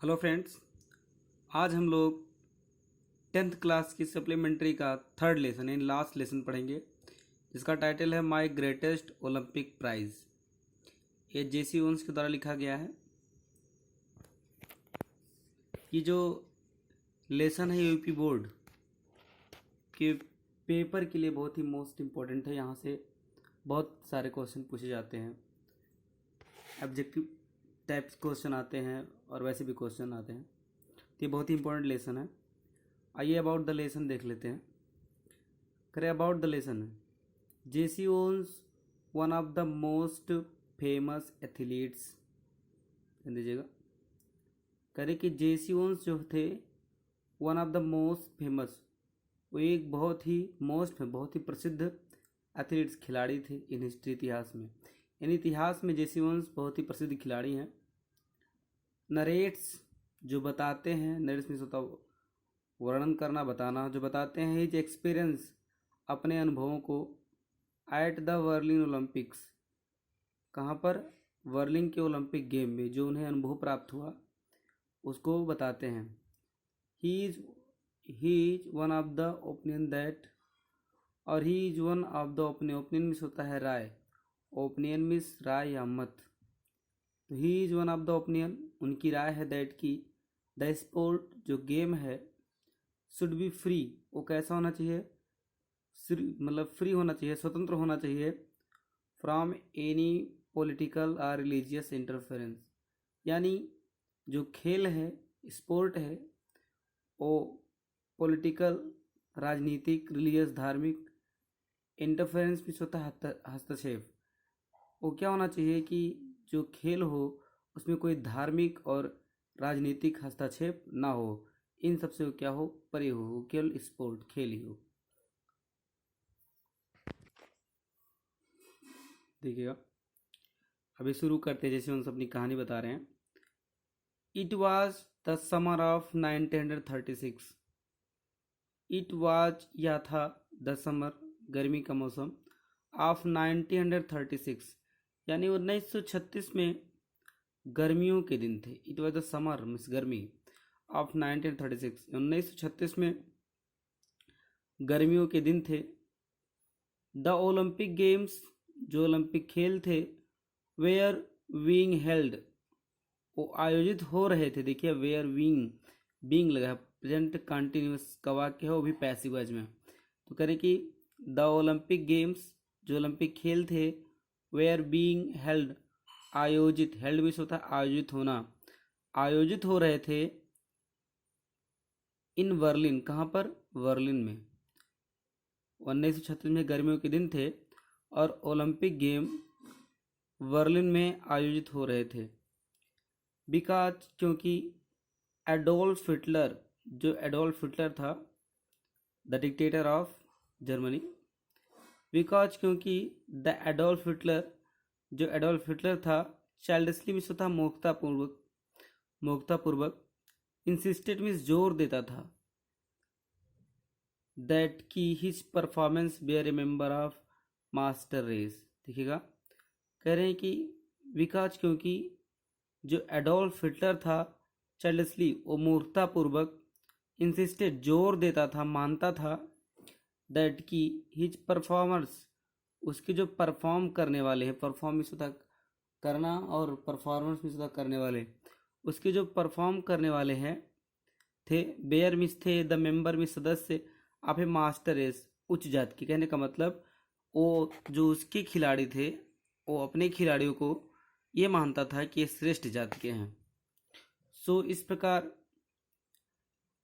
Hello friends, आज हम लोग 10th क्लास की सप्लीमेंट्री का थर्ड लेसन यानी लास्ट लेसन पढ़ेंगे, जिसका टाइटल है माय ग्रेटेस्ट ओलंपिक प्राइज़। ये जेसी ओन्स के द्वारा लिखा गया है। ये जो लेसन है यूपी बोर्ड के पेपर के लिए बहुत ही मोस्ट इम्पोर्टेंट है। यहाँ से बहुत सारे क्वेश्चन पूछे जाते हैं, ऑब्जेक्टिव टाइप्स क्वेश्चन आते हैं और वैसे भी क्वेश्चन आते हैं। तो ये बहुत ही इंपॉर्टेंट लेसन है। आइए अबाउट द लेसन देख लेते हैं। करें about the lesson. Jesse Owens one of the most famous athletes. ध्यान दीजिएगा। करें कि जेसी ओन्स जो थे one of the most famous, वो एक बहुत ही प्रसिद्ध एथलीट्स खिलाड़ी थे इन हिस्ट्री इतिहास में। इन इतिहास में जेसी ओन्स बहुत ही प्रसिद्ध खिलाड़ी हैं। नरेट्स जो बताते हैं, नरेट्स मीन्स होता वर्णन करना, बताना, जो बताते हैं हिज एक्सपीरियंस अपने अनुभवों को एट द वर्लिन ओलंपिक्स। कहाँ पर? वर्लिन के ओलंपिक गेम में जो उन्हें अनुभव प्राप्त हुआ उसको बताते हैं। He is one of the opinion that, और he is one of the opinion means होता है राय, ओपिनियन मिस राय या मत। तो he is one of the opinion, उनकी राय है, दैट की द स्पोर्ट जो गेम है शुड बी फ्री, वो कैसा होना चाहिए? मतलब फ्री होना चाहिए, स्वतंत्र होना चाहिए फ्रॉम एनी पॉलिटिकल और रिलीजियस इंटरफेरेंस। यानी जो खेल है, स्पोर्ट है, वो पॉलिटिकल, राजनीतिक, रिलीजियस, धार्मिक इंटरफेरेंस भी होता है, हस्तक्षेप। वो क्या होना चाहिए कि जो खेल हो उसमें कोई धार्मिक और राजनीतिक हस्तक्षेप ना हो। इन सबसे क्या हो? परे हो, केवल स्पोर्ट, खेल ही हो। देखिएगा, अभी शुरू करते हैं। जैसे उन अपनी कहानी बता रहे हैं। It was the summer of 1936। It was या था द समर, गर्मी का मौसम, ऑफ 1936 यानी 1936 में गर्मियों के दिन थे। It was the summer means गर्मी ऑफ 1936, 1936 में गर्मियों के दिन थे। द ओलंपिक गेम्स जो ओलंपिक खेल थे, वेयर बीइंग हेल्ड वो आयोजित हो रहे थे। देखिए वेयर बीइंग लगा है, प्रेजेंट कंटिन्यूस का वाक्य है, वो भी पैसिव वॉइस में। तो करें कि द ओलंपिक गेम्स जो ओलंपिक खेल थे, वेयर बीइंग हेल्ड आयोजित, हेल्ड मीन्स होता है आयोजित होना, आयोजित हो रहे थे इन वर्लिन। कहाँ पर? वर्लिन में। 1936 में गर्मियों के दिन थे और ओलंपिक गेम वर्लिन में आयोजित हो रहे थे। बिकॉज क्योंकि एडोल्फ हिटलर जो एडोल्फ हिटलर था, the dictator of Germany. Because क्योंकि द एडोल्फ हिटलर जो एडोल्फ हिटलर था, चाइल्डसली मीन्स था मूर्खतापूर्वक, इंसिस्टेड मीन्स जोर देता था, दैट की his performance bear a member of master race. देखिएगा, कह रहे हैं कि बिकॉज क्योंकि जो एडोल्फ हिटलर था, चाइल्डसली वो मूर्खतापूर्वक, इंसिस्टेड जोर देता था, मानता था, दैट की हिज परफॉर्मर्स उसके जो परफॉर्म करने वाले हैं, परफॉर्म मीन्स होता करना और परफॉर्मेंस मीन्स होता करने वाले, उसके जो परफॉर्म करने वाले हैं थे, बेयर मीन्स थे, द मेंबर मीन्स सदस्य, आप है मास्टर रेस उच्च जात की। कहने का मतलब वो जो उसके खिलाड़ी थे, वो अपने खिलाड़ियों को ये मानता था कि ये श्रेष्ठ जात के हैं। सो इस प्रकार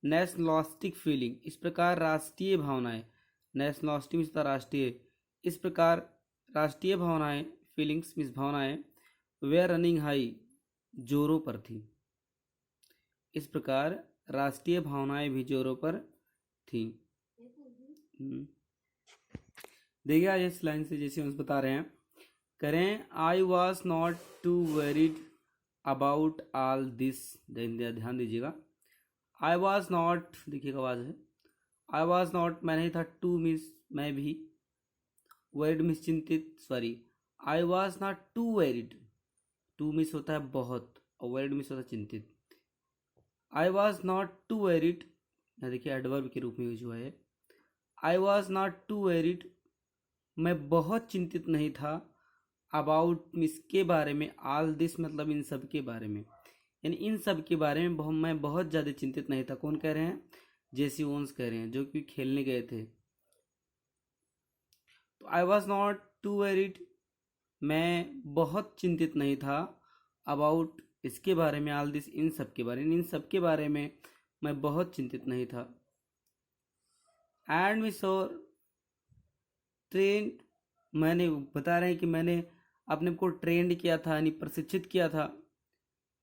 नेशनलिस्टिक फीलिंग, इस प्रकार राष्ट्रीय भावनाएं, नेशनलिस्टिक मीन्स राष्ट्रीय, इस प्रकार राष्ट्रीय भावनाएं, फीलिंग्स मीन्स भावनाएं, वे रनिंग हाई जोरों पर थी। इस प्रकार राष्ट्रीय भावनाएं भी जोरों पर थी। देखिए आज इस लाइन से जैसे हम बता रहे हैं, करें आई was not too worried about all this. ध्यान दीजिएगा, आई वॉज नॉट, देखिएगा आवाज है, आई वॉज नॉट मैं नहीं था, टू मीन्स मैं भी, वरीड मीन्स चिंतित, sorry, I was not too worried, too means होता है बहुत और वरीड मीन्स होता है चिंतित। I was not too worried, यहाँ देखिए एडवर्ब के रूप में यूज हुआ है। I was not too worried, मैं बहुत चिंतित नहीं था। अबाउट इसके बारे में, ऑल दिस मतलब इन सब के बारे में, यानी इन सब के बारे में मैं बहुत ज़्यादा चिंतित नहीं था। कौन कह रहे हैं? जेसी ओन्स कह रहे हैं, जो कि खेलने गए थे। तो I was not too worried, मैं बहुत चिंतित नहीं था। अबाउट इसके बारे में, ऑल दिस इन सब के बारे में, इन सब के बारे में मैं बहुत चिंतित नहीं था। एंड वी सॉ ट्रेन, मैंने बता रहे हैं कि मैंने अपने को ट्रेंड किया था, यानी प्रशिक्षित किया था।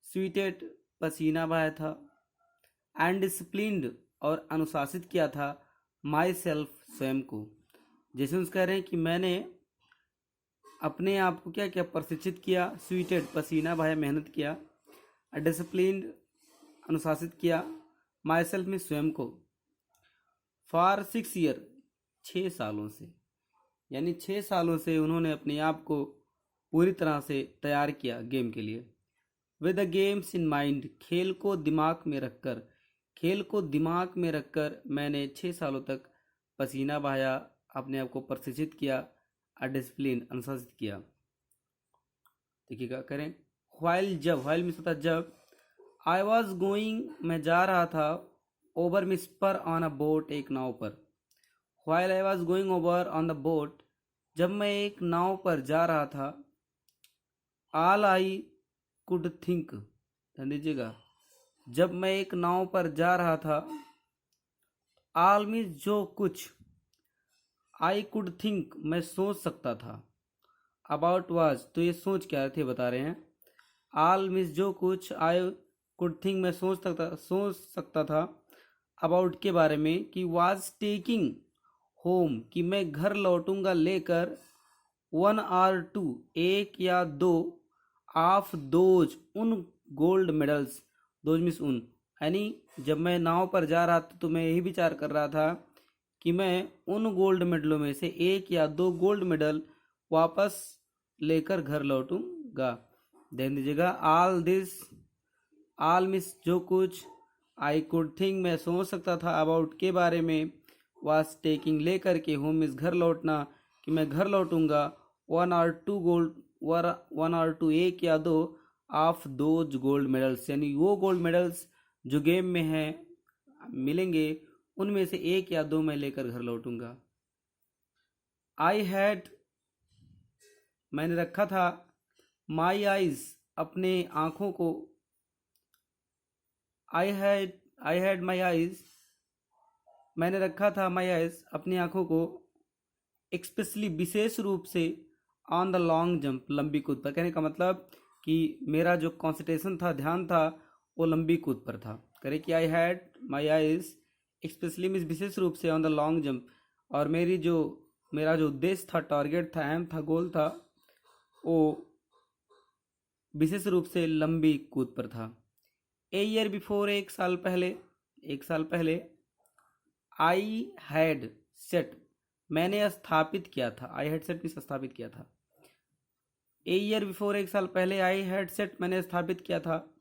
स्वीटेड, पसीना बहाया था। एंड डिसिप्लिन्ड, और अनुशासित किया था। माई सेल्फ, स्वयं को। जैसे उस कह रहे हैं कि मैंने अपने आप को क्या किया? प्रशिक्षित किया। स्वीटेड, पसीना बहाया, मेहनत किया। डिसिप्लिन्ड, अनुशासित किया। माई सेल्फ में स्वयं को। फॉर 6 ईयर, 6 सालों से, यानी 6 सालों से उन्होंने अपने आप को पूरी तरह से तैयार किया गेम के लिए। With the games in mind, खेल को दिमाग में रखकर, खेल को दिमाग में रखकर मैंने 6 सालों तक पसीना बहाया, अपने आप को प्रशिक्षित किया, डिसिप्लिन, अनुशासित किया। देखिएगा करें। व्हाइल, जब, व्हाइल मीन्स होता जब। आई वॉज गोइंग, मैं जा रहा था। ओवर मीन्स पर, ऑन अ बोट, एक नाव पर। While I was going over on the boat, जब मैं एक नाव पर जा रहा था। ऑल आई कुड थिंक, ध्यान दीजिएगा, जब मैं एक नाव पर जा रहा था। ऑल मीन्स जो कुछ। आई कुड थिंक, मैं सोच सकता था। अबाउट वाज, तो ये सोच क्या थे बता रहे हैं। ऑल मीन्स जो कुछ। आई कुड थिंक, मैं सोच सकता था। अबाउट के बारे में, कि वाज टेकिंग होम, कि मैं घर लौटूंगा लेकर। 1 or 2, एक या दो। ऑफ दोज, उन गोल्ड मेडल्स। दोज मीन्स उन, यानी जब मैं नाव पर जा रहा था तो मैं यही विचार कर रहा था कि मैं उन गोल्ड मेडलों में से एक या दो गोल्ड मेडल वापस लेकर घर लौटूंगा। ध्यान दीजिएगा, ऑल दिस, ऑल मीन्स जो कुछ। आई कुड थिंक, मैं सोच सकता था। अबाउट के बारे में। वाज टेकिंग, लेकर के। होम मीन्स घर लौटना, कि मैं घर लौटूंगा। 1 or 2 गोल्ड, 1 or 2, एक या दो। ऑफ दोज गोल्ड मेडल्स, यानी वो गोल्ड मेडल्स जो गेम में हैं, मिलेंगे, उनमें से एक या दो मैं लेकर घर लौटूंगा। आई हैड, मैंने रखा था। माई आइज, अपने आंखों को। आई हैड माई आइज, मैंने रखा था। माई आइज, अपनी आंखों को। एक्सपेशली, विशेष रूप से। ऑन द लॉन्ग जंप, लंबी कूद पर। कहने का मतलब कि मेरा जो कंसंट्रेशन था, ध्यान था, वो लंबी कूद पर था। करे कि I had my eyes especially means विशेष रूप से, ऑन द लॉन्ग जंप, और मेरा जो उद्देश्य था, टारगेट था, एम था, गोल था, वो विशेष रूप से लंबी कूद पर था। ए ईयर बिफोर, एक साल पहले। आई हैड सेट, मैंने स्थापित किया था। आई हैड सेट मीन्स स्थापित किया था। ए ईयर बिफोर, एक साल पहले। आई हैड सेट, मैंने स्थापित किया था।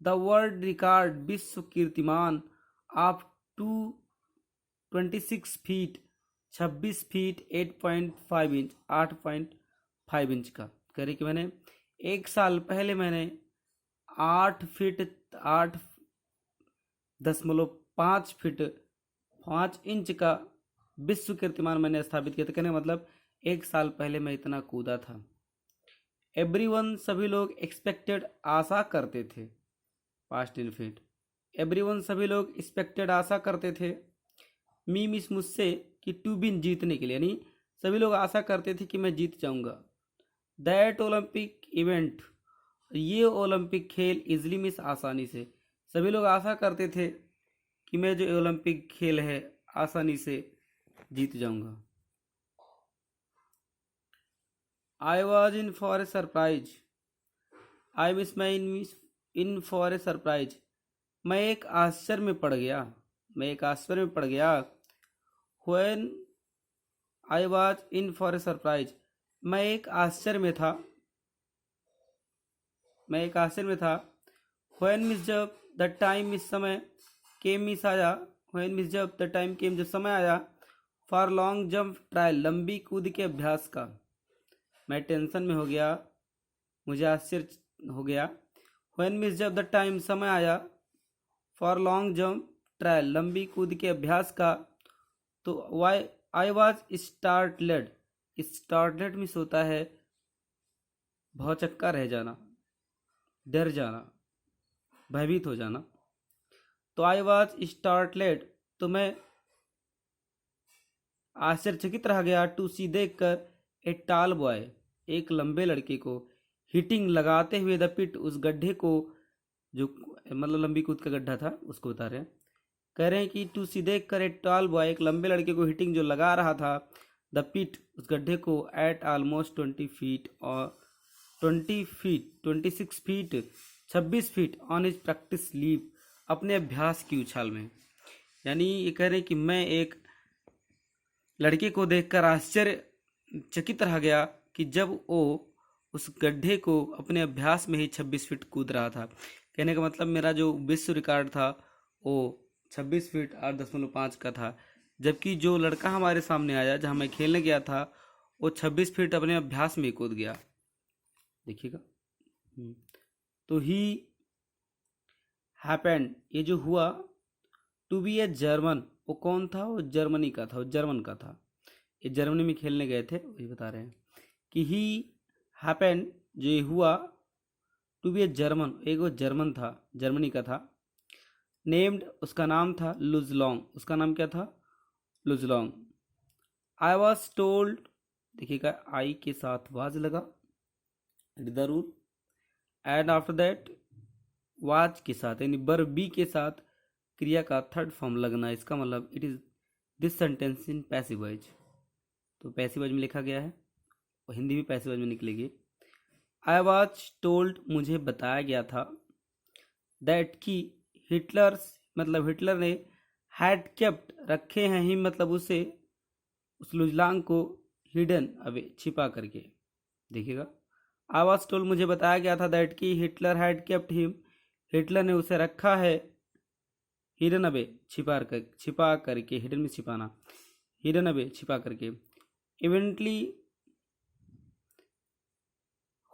द वर्ल्ड रिकॉर्ड, विश्व कीर्तिमान। Of 26 feet, 26 feet 8.5 inch, 8.5 inch का। कह रही कि मैंने एक साल पहले मैंने 8 फीट 8.5 फीट 5 इंच का विश्व कीर्तिमान मैंने स्थापित किया था। कहने का मतलब एक साल पहले मैं इतना कूदा था। एवरीवन, सभी लोग। एक्सपेक्टेड, आशा करते थे। Past infinite. एवरीवन, सभी लोग। एक्सपेक्टेड, आशा करते थे। मी मिस, मुझसे, कि टू विन, जीतने के लिए, यानी सभी लोग आशा करते थे कि मैं जीत जाऊंगा। दैट ओलंपिक इवेंट, ये ओलंपिक खेल। इजली मिस, आसानी से। सभी लोग आशा करते थे कि मैं जो ओलंपिक खेल है आसानी से जीत जाऊंगा। I was in for a surprise, I miss मैं इन फॉर ए सरप्राइज, मैं एक आश्चर्य में पड़ गया। When I was in for a surprise, मैं एक आश्चर्य में था। व्हेन मीन्स जब, द टाइम मीन्स समय, केम मीन्स आया, व्हेन मीन्स जब, द टाइम केम जब समय आया, फॉर लॉन्ग जंप ट्रायल लंबी कूद के अभ्यास का। मैं टेंशन में हो गया, मुझे आश्चर्य हो गया। व्हेन मीन्स जब, द टाइम समय आया, फॉर लॉन्ग जंप ट्रायल लंबी कूद के अभ्यास का, तो वाई आई वॉज स्टार्टलेड। स्टार्टलेड मीन्स होता है भौचक्का रह जाना, डर जाना, भयभीत हो जाना। तो आई वॉज स्टार्टलेड, तो मैं आश्चर्यचकित रह गया, टू सी देख कर, ए टाल बॉय, एक लंबे लड़के को, हिटिंग लगाते हुए, द पिट उस गड्ढे को, जो मतलब लंबी कूद का गड्ढा था उसको बता रहे हैं। कह रहे हैं कि टू सी देख कर, ए टाल बॉय, एक लंबे लड़के को हिटिंग जो लगा रहा था, द पिट उस गड्ढे को, एट ऑलमोस्ट 20 फीट और 20 feet 26 feet 26 feet on his practice leap, अपने अभ्यास की उछाल में। यानी ये कह रहे हैं कि मैं एक लड़के को देखकर आश्चर्यचकित रह गया कि जब वो उस गड्ढे को अपने अभ्यास में ही 26 फीट कूद रहा था। कहने का मतलब मेरा जो विश्व रिकॉर्ड था वो 26 फीट 8.5 का था, जबकि जो लड़का हमारे सामने आया जहाँ मैं खेलने गया था वो 26 फीट अपने अभ्यास में ही कूद गया। देखिएगा। तो ही हैपेंड, ये जो हुआ, टू बी ए जर्मन, वो कौन था? वो जर्मनी का था, वो जर्मन का था। ये जर्मनी में खेलने गए थे, वही बता रहे हैं कि ही हैपेंड, जो ये हुआ, टू बी ए जर्मन, एक वो जर्मन था, जर्मनी का था। नेम्ड, उसका नाम था लुजलोंग, उसका नाम क्या था? लुजलोंग। आई वॉज टोल्ड, देखिएगा आई के साथ वाज लगा, the rule. And after that was के साथ यानी बर बी के साथ क्रिया का थर्ड फॉर्म लगना, इसका मतलब it is this sentence in passive voice. तो पैसिव वॉइस में लिखा गया है और हिंदी भी पैसिव वॉइस में निकलेगी। आई वॉज टोल्ड, मुझे बताया गया था, दैट की हिटलर्स, मतलब हिटलर ने, हैड केप्ट, रखे हैं ही, मतलब उसे, उस लुजलांग को, हिडन, अवे, छिपा करके। देखिएगा, आई वॉज टोल्ड, मुझे बताया गया था, दैट की Hitler had kept him, Hitler ने उसे रखा है, हिडन अवे, छिपा करके, हिडन में छिपाना, हिडन अवे, छिपा करके। इवेंटली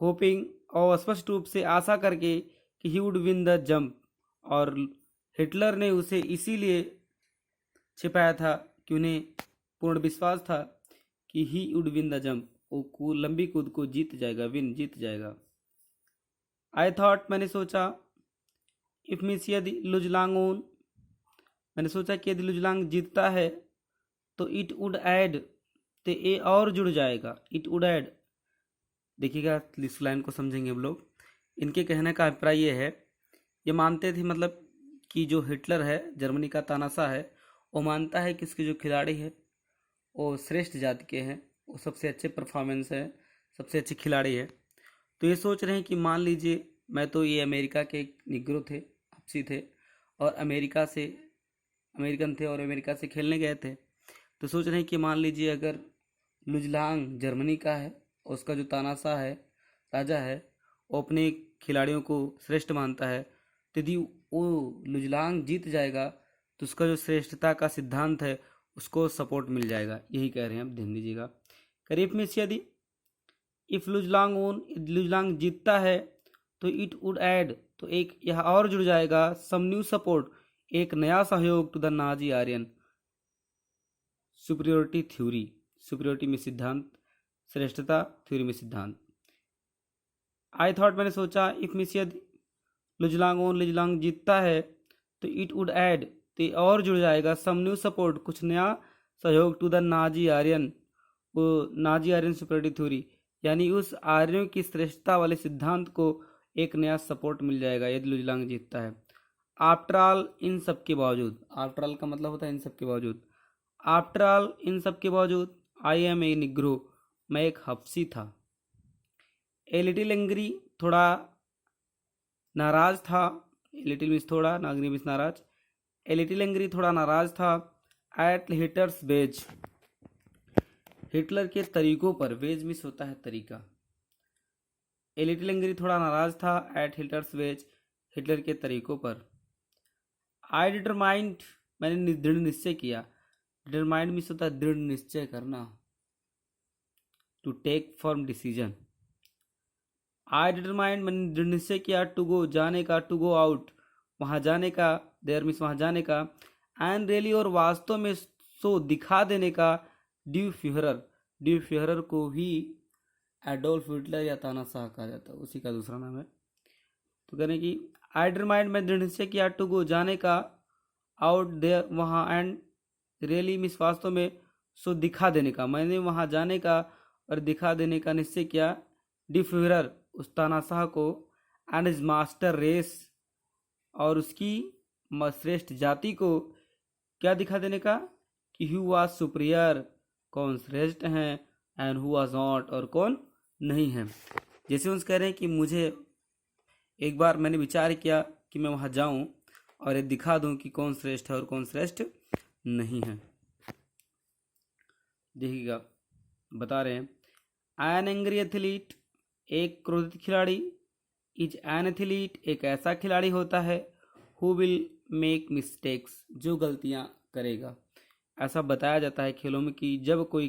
होपिंग, और स्पष्ट रूप से आशा करके कि he would win the jump, और हिटलर ने उसे इसीलिए छिपाया था कि उन्हें पूर्ण विश्वास था कि he would win the jump, वो लंबी कूद को जीत जाएगा, विन, जीत जाएगा। आई थॉट, मैंने सोचा, इफ मीन्स यदि, लुजलांग ओन, मैंने सोचा कि यदि लुजलांग जीतता है तो इट वुड ऐड, तो ए और जुड़ जाएगा, इट वुड ऐड। देखिएगा इस लाइन को समझेंगे हम लोग। इनके कहने का अभिप्राय ये है, ये मानते थे मतलब कि जो हिटलर है, जर्मनी का तानाशाह है, वो मानता है कि इसके जो खिलाड़ी है वो श्रेष्ठ जाति के हैं, वो सबसे अच्छे परफॉर्मेंस है, सबसे अच्छे खिलाड़ी है। तो ये सोच रहे हैं कि मान लीजिए मैं तो, ये अमेरिका के निग्रो थे, हब्शी थे, और अमेरिकन थे और अमेरिका से खेलने गए थे। तो सोच रहे हैं कि मान लीजिए अगर लुजलांग जर्मनी का है और उसका जो तानाशाह है, राजा है, वो अपने खिलाड़ियों को श्रेष्ठ मानता है, तो यदि वो लुजलांग जीत जाएगा तो उसका जो श्रेष्ठता का सिद्धांत है उसको सपोर्ट मिल जाएगा। यही कह रहे हैं, अब ध्यान दीजिएगा। करीब में से यदि, इफ लुजलांग ओन, लुजलांग जीतता है तो इट वुड ऐड, तो एक यह और जुड़ जाएगा, सम न्यू सपोर्ट, एक नया सहयोग, to the Nazi Aryan superiority theory, superiority में सिद्धांत, श्रेष्ठता, थ्योरी में सिद्धांत। आई थॉट, मैंने सोचा, इफ मिस यदि लुजलांग ओन, लुजलांग जीतता है तो इट वुड ऐड, तो और जुड़ जाएगा, सम न्यू सपोर्ट, कुछ नया सहयोग, टू द नाजी आर्यन, वो नाजी आर्यन सुपरियोरिटी थ्योरी, यानी उस आर्यों की श्रेष्ठता वाले सिद्धांत को एक नया सपोर्ट मिल जाएगा यदि लुजलांग जीतता है। आफ्टर ऑल, इन सब के बावजूद, आफ्टर ऑल का मतलब होता है इन सब के बावजूद, आफ्टर ऑल, इन सब के बावजूद, आई एम ए निग्रो, मैं एक हब्शी था। ए लिटिल एंग्री, थोड़ा नाराज था, लिटिल मीन्स थोड़ा, नागरी मीन्स नाराज, ए लिटिल एंग्री, थोड़ा नाराज था, एट हिटलर्स वेज, हिटलर के तरीकों पर, वेज मीन्स होता है तरीका। ए लिटिल एंग्री, थोड़ा नाराज था, एट हिटलर्स वेज, हिटलर के तरीकों पर। आई डिटरमाइंड, मैंने दृढ़ निश्चय किया। डिटरमाइंड मीन्स होता है दृढ़ निश्चय करना, to take firm decision. I determined, मैंने दृढ़ निश्चय किया, टू गो जाने का, टू गो आउट वहाँ जाने का, देयर मीन्स वहाँ जाने का, एंड रियली और वास्तव में सो दिखा देने का, ड्यू फ्यूहरर, ड्यू फ्यूहरर को ही एडोल्फ हिटलर या तानाशाह कहा जाता है, उसी का दूसरा नाम है। तो कहने की आई डिटरमाइंड, मैं दृढ़ निश्चय किया, टू गो जाने का, आउट देयर वहाँ, एंड रियली मीन्स वास्तव में, सो दिखा देने का, मैंने वहाँ जाने का और दिखा देने का निश्चय किया, डी फ्यूहरर उस तानाशाह को, एंड हिज मास्टर रेस और उसकी श्रेष्ठ जाति को क्या दिखा देने का, कि हु वाज सुपीरियर कौन श्रेष्ठ हैं, एंड हु वाज नॉट और कौन नहीं है। जैसे उनसे कह रहे हैं कि मुझे एक बार मैंने विचार किया कि मैं वहाँ जाऊँ और ये दिखा दूँ कि कौन श्रेष्ठ है और कौन श्रेष्ठ नहीं है। देखिएगा बता रहे हैं, एन एंग्री एथलीट एक क्रोधित खिलाड़ी, इज एन एथलीट एक ऐसा खिलाड़ी होता है, हु विल मेक मिस्टेक्स जो गलतियां करेगा। ऐसा बताया जाता है खेलों में कि जब कोई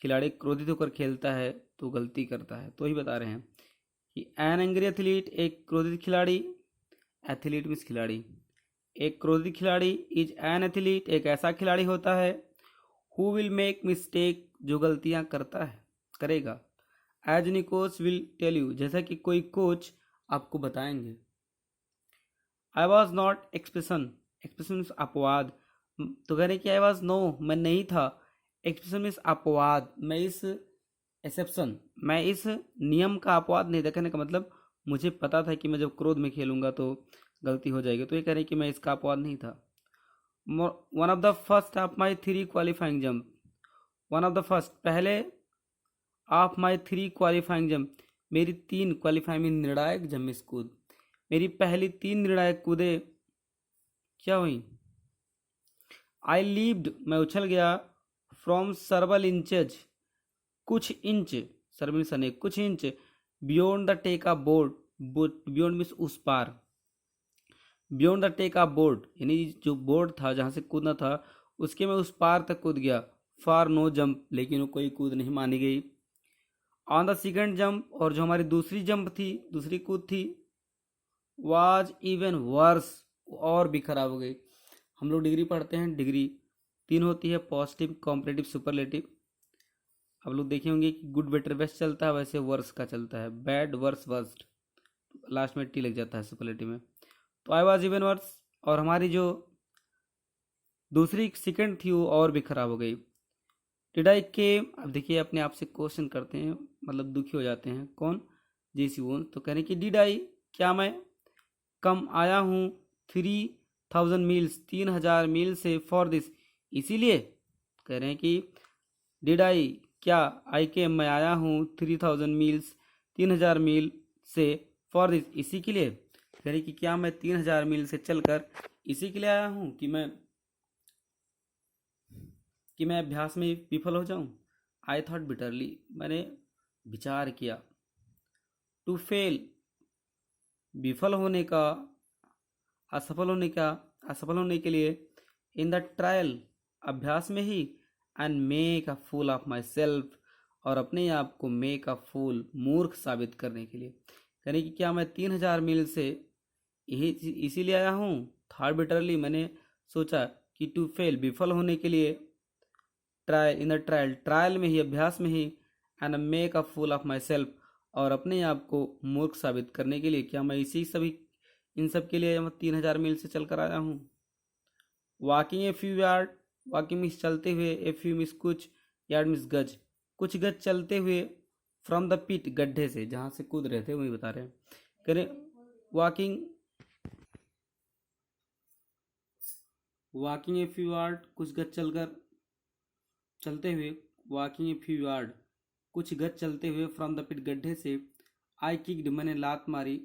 खिलाड़ी क्रोधित होकर खेलता है तो गलती करता है। तो ही बता रहे हैं कि एन एंग्री एथलीट एक क्रोधित खिलाड़ी, एथलीट मीन्स खिलाड़ी, एक क्रोधित खिलाड़ी, इज एन एथलीट एक ऐसा खिलाड़ी होता है, हु विल मेक मिस्टेक जो गलतियां करता है करेगा, as any coach will tell you जैसा कि कोई कोच आपको बताएंगे। I was not expression, expression means अपवाद, तो कह रहे कि आई वॉज नो मैं नहीं था, एक्सप्रेशन मीन्स अपवाद, मैं इस एक्सेप्शन मैं इस नियम का अपवाद नहीं था। कहने का मतलब मुझे पता था कि मैं जब क्रोध में खेलूंगा तो गलती हो जाएगी, तो ये कह रहे कि मैं इसका अपवाद नहीं था। One of the first of my 3 qualifying jump, one of the first पहले, ऑफ माई 3 क्वालिफाइंग जंप मेरी 3 क्वालिफाइंग में निर्णायक जंप कूद, मेरी पहली 3 निर्णायक कूदे क्या हुई, आई लीव्ड मैं उछल गया, फ्रॉम सर्वल इंचेज कुछ इंच, सर्वल सने कुछ इंच, beyond the take off board, beyond means उस पार, beyond the take off board यानी जो बोर्ड था जहाँ से कूदना था उसके मैं उस पार तक कूद गया, फॉर नो जंप लेकिन वो कोई कूद नहीं मानी गई। ऑन द सेकंड जंप और जो हमारी दूसरी जंप थी, दूसरी कूद थी, वाज इवन वर्स और भी खराब हो गई। हम लोग डिग्री पढ़ते हैं, डिग्री 3 होती है, पॉजिटिव, कॉम्परेटिव, सुपरलेटिव। आप लोग देखे होंगे कि गुड बेटर बेस्ट चलता है, वैसे वर्स का चलता है, बैड वर्स वर्स्ट, लास्ट में टी लग जाता है सुपरलेटिव में। तो आई वाज इवन वर्स, और हमारी जो दूसरी सेकंड थी वो और भी खराब हो गई। डिड आई केम, अब देखिए अपने आप से क्वेश्चन करते हैं, मतलब दुखी हो जाते हैं कौन, जेसी वोन। तो कह रहे कि डिड आई क्या मैं कम आया हूँ 3000 मील्स 3000 मील से, फॉर दिस इसीलिए, कह रहे हैं कि डिड आई क्या, आई के मैं आया हूँ 3000 मील्स 3000 मील से, फॉर दिस इसी के लिए, कह रहे कि क्या मैं 3000 मील से चलकर इसी के लिए आया हूँ कि मैं अभ्यास में विफल हो जाऊं। आई थॉट बिटरली मैंने विचार किया, टू फेल विफल होने का, असफल होने के लिए, इन द ट्रायल अभ्यास में ही, and make a fool of myself और अपने आप को मेक अ फूल मूर्ख साबित करने के लिए। यानी कि क्या मैं 3000 मील से यही इसीलिए आया हूँ, थॉट बिटरली मैंने सोचा कि टू फेल विफल होने के लिए, trial in the trial trial में ही अभ्यास में ही, and make a fool of myself और अपने आप को मूर्ख साबित करने के लिए, क्या मैं इसी सभी इन सब के लिए 3000 मील से चलकर आया हूँ। Walking a few yard, walking means चलते हुए, ए फ्यू मीन्स कुछ, यार्ड मीन्स गज, कुछ गज चलते हुए, फ्रॉम द पिट गड्ढे से जहाँ से कूद रहे थे वही बता रहे हैं। करें वॉकिंग ए फ्यू यार्ड कुछ गज चलते हुए, वॉकिंग ए फ्यू यार्ड कुछ गज चलते हुए, फ्रॉम द पिट गड्ढे से, आई किक्ड मैंने लात मारी,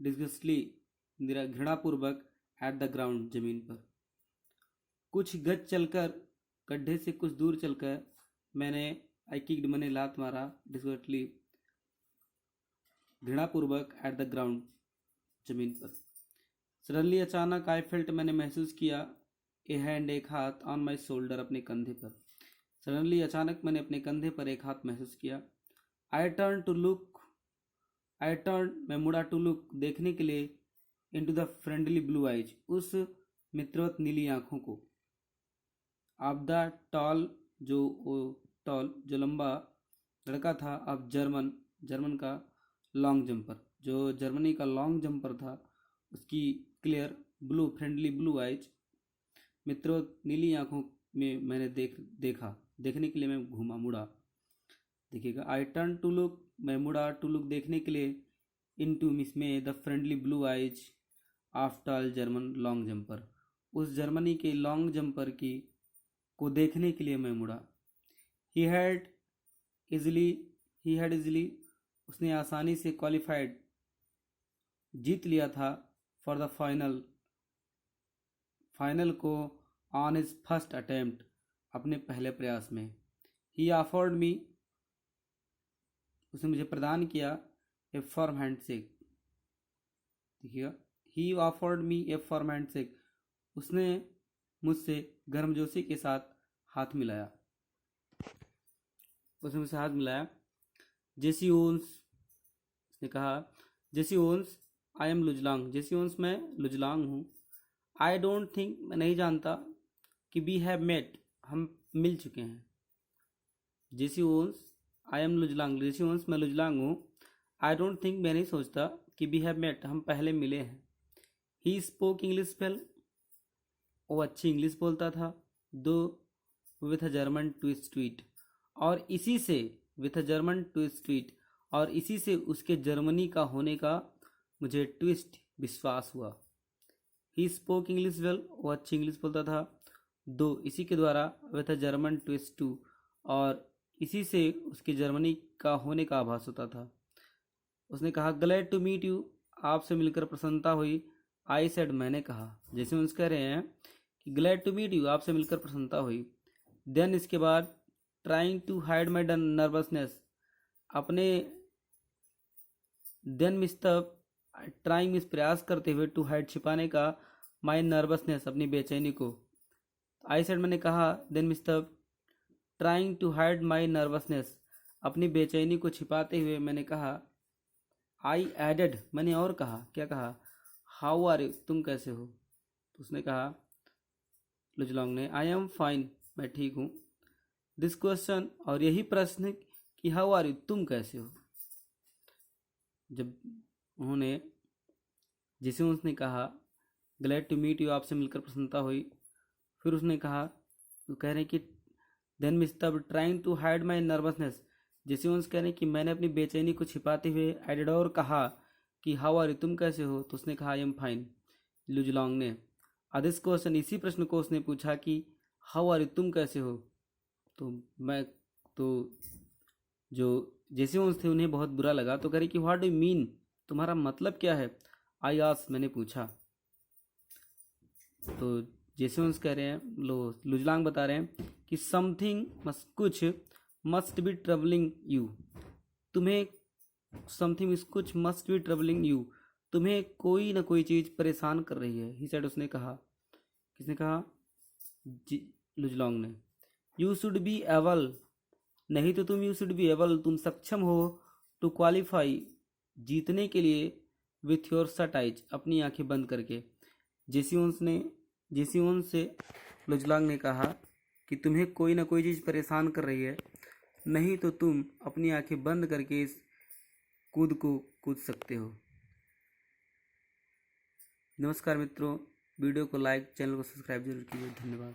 डिस्गस्टली घृणापूर्वक, एट द ग्राउंड जमीन पर। कुछ गज चलकर, गड्ढे से कुछ दूर चलकर, मैंने आई किक्ड मैंने लात मारा, डिस्गस्टली घृणापूर्वक, एट द ग्राउंड जमीन पर। सडनली अचानक, आई फेल्ट मैंने महसूस किया, ए हैंड एक हाथ, ऑन माई शोल्डर अपने कंधे पर। सडनली अचानक मैंने अपने कंधे पर एक हाथ महसूस किया। I turn to look, I turn मैं मुड़ा, टू लुक देखने के लिए, into the friendly blue eyes उस मित्रवत नीली आंखों को, ऑफ द टॉल जो लंबा लड़का था, अब जर्मन का लॉन्ग जंपर, जो जर्मनी का लॉन्ग जंपर था, उसकी clear blue friendly blue eyes मित्रवत नीली आंखों में मैंने देखने के लिए मैं घूमा मुड़ा। देखिएगा, आई टर्न टू लुक मैं मुड़ा, टू लुक देखने के लिए, इनटू मिस में the friendly blue eyes of tall German long jumper उस जर्मनी के लॉन्ग जंपर की को देखने के लिए मैं मुड़ा। ही हैड इजिली उसने आसानी से क्वालिफाइड जीत लिया था फॉर द फाइनल को ऑन हिज फर्स्ट अटेम्प्ट अपने पहले प्रयास में। ही ऑफर्ड मी उसने मुझे प्रदान किया ए फर्म हैंडशेक। देखिएगा, ही ऑफर्ड मी ए फर्म हैंडशेक उसने मुझसे गर्मजोशी के साथ हाथ मिलाया। उसने मुझसे हाथ मिलाया। जेसी ओन्स उसने कहा, Jesse Owens I am Luz Long, Jesse Owens मैं लुजलांग हूँ। आई डोंट थिंक मैं नहीं जानता कि वी हैव मेट हम मिल चुके हैं। Jesse Owens I am Luz Long, Jesse Owens मैं लुजलांग हूँ। आई डोंट थिंक मैं नहीं सोचता कि वी हैव मेट हम पहले मिले हैं। ही स्पोक इंग्लिश वेल वो अच्छी इंग्लिश बोलता था। दो with a German twist tweet और इसी से with a German twist tweet और इसी से उसके जर्मनी का होने का मुझे ट्विस्ट विश्वास हुआ। ही स्पोक इंग्लिश वेल वो अच्छी इंग्लिश बोलता था। दो इसी के द्वारा with a German twist to और इसी से उसके जर्मनी का होने का आभास होता था। उसने कहा, ग्लैड टू मीट यू आपसे मिलकर प्रसन्नता हुई। आई सेड मैंने कहा, जैसे उनसे कह रहे हैं कि ग्लैड टू मीट यू आपसे मिलकर प्रसन्नता हुई। देन इसके बाद trying to hide my nervousness अपने देन मिस तब ट्राइंग मिस प्रयास करते हुए टू हाइड छिपाने का माई नर्वसनेस अपनी बेचैनी को। आई सेड मैंने कहा, देन मिस तब trying to hide my nervousness अपनी बेचैनी को छिपाते हुए मैंने कहा। आई एडेड मैंने और कहा, क्या कहा, हाउ आर यू तुम कैसे हो। तो उसने कहा लुजलॉन्ग ने, आई एम फाइन मैं ठीक हूँ। दिस क्वेश्चन और यही प्रश्न कि हाउ आर यू तुम कैसे हो, जब उन्होंने जिसे उसने कहा ग्लैड टू मीट यू आपसे मिलकर प्रसन्नता हुई, फिर उसने कहा तो कह रहे हैं कि देन मिस तब trying to hide my nervousness जैसे उनसे कह रहे हैं कि मैंने अपनी बेचैनी को छिपाते हुए एडेड और कहा कि हाउ आर यू तुम कैसे हो। तो उसने कहा आई एम फाइन। लुजलॉन्ग ने दिस क्वेश्चन इसी प्रश्न को उसने पूछा कि हाउ आर यू तुम कैसे हो। तो जो जैसे उनसे थे उन्हें बहुत बुरा लगा, तो कह रही कि व्हाट डू यू मीन तुम्हारा मतलब क्या है। आई आस्क्ड मैंने पूछा। तो जैसे उनसे कह रहे हैं लुजलांग बता रहे हैं कि समथिंग कुछ मस्ट बी ट्रबलिंग यू तुम्हें समथिंग कुछ मस्ट बी ट्रबलिंग यू तुम्हें कोई ना कोई चीज़ परेशान कर रही है। ही सेड उसने कहा, किसने कहा, लुजलॉन्ग ने। यू शुड बी एबल नहीं तो तुम यू शुड बी एबल तुम सक्षम हो टू क्वालिफाई जीतने के लिए विथ योर शट आइज अपनी आंखें बंद करके। जेसी से लुजलांग ने कहा कि तुम्हें कोई ना कोई चीज़ परेशान कर रही है, नहीं तो तुम अपनी आंखें बंद करके इस कूद को कूद सकते हो। नमस्कार मित्रों, वीडियो को लाइक, चैनल को सब्सक्राइब जरूर कीजिए। धन्यवाद।